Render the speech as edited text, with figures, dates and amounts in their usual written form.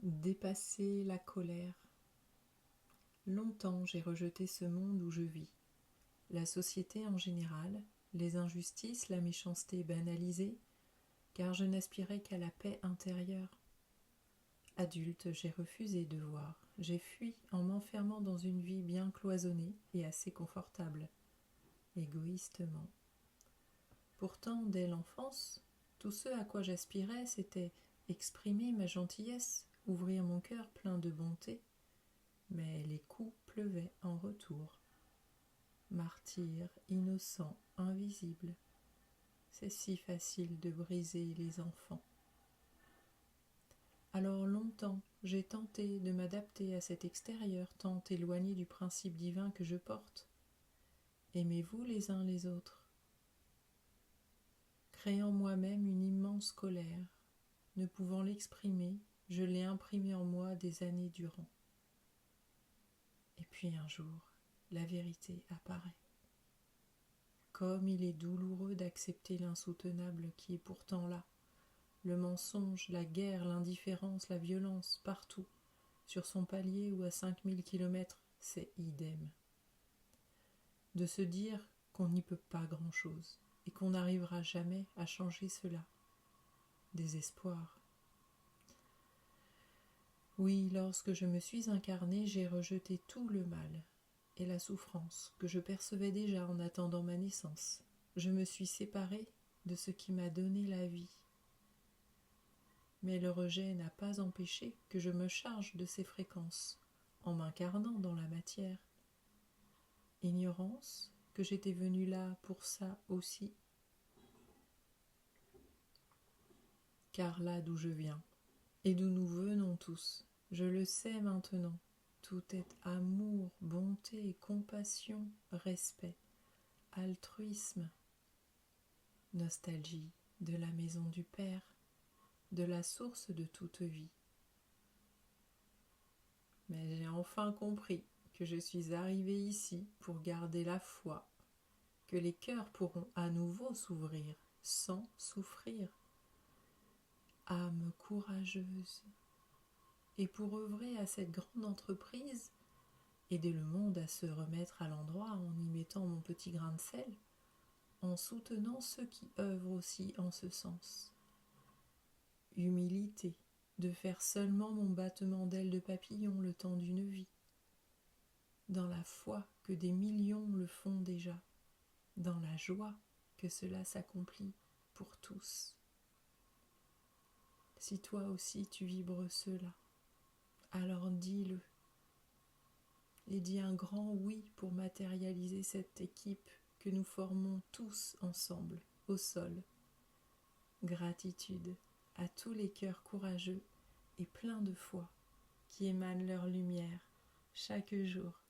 Dépasser la colère. Longtemps j'ai rejeté ce monde où je vis, la société en général, les injustices, la méchanceté banalisée, car je n'aspirais qu'à la paix intérieure. Adulte, j'ai refusé de voir, j'ai fui en m'enfermant dans une vie bien cloisonnée et assez confortable, égoïstement. Pourtant, dès l'enfance, tout ce à quoi j'aspirais, c'était exprimer ma gentillesse, ouvrir mon cœur plein de bonté, mais les coups pleuvaient en retour. Martyr, innocent, invisible, c'est si facile de briser les enfants. Alors longtemps, j'ai tenté de m'adapter à cet extérieur tant éloigné du principe divin que je porte. Aimez-vous les uns les autres. Créant moi-même une immense colère, ne pouvant l'exprimer, je l'ai imprimée en moi des années durant. Et puis un jour, la vérité apparaît. Comme il est douloureux d'accepter l'insoutenable qui est pourtant là, le mensonge, la guerre, l'indifférence, la violence, partout, sur son palier ou à 5000 kilomètres, c'est idem. De se dire qu'on n'y peut pas grand-chose et qu'on n'arrivera jamais à changer cela. Désespoir. Oui, lorsque je me suis incarnée, j'ai rejeté tout le mal et la souffrance que je percevais déjà en attendant ma naissance. Je me suis séparée de ce qui m'a donné la vie. Mais le rejet n'a pas empêché que je me charge de ces fréquences, en m'incarnant dans la matière. Ignorance, que j'étais venue là pour ça aussi. Car là d'où je viens, et d'où nous venons tous, je le sais maintenant, tout est amour, bonté, compassion, respect, altruisme, nostalgie de la maison du Père, de la source de toute vie. Mais j'ai enfin compris que je suis arrivée ici pour garder la foi, que les cœurs pourront à nouveau s'ouvrir sans souffrir. Âme courageuse. Et pour œuvrer à cette grande entreprise, aider le monde à se remettre à l'endroit en y mettant mon petit grain de sel, en soutenant ceux qui œuvrent aussi en ce sens. Humilité, de faire seulement mon battement d'aile de papillon le temps d'une vie, dans la foi que des millions le font déjà, dans la joie que cela s'accomplit pour tous. Si toi aussi tu vibres cela, alors dis-le, et dis un grand oui pour matérialiser cette équipe que nous formons tous ensemble, au sol. Gratitude à tous les cœurs courageux et pleins de foi qui émanent leur lumière chaque jour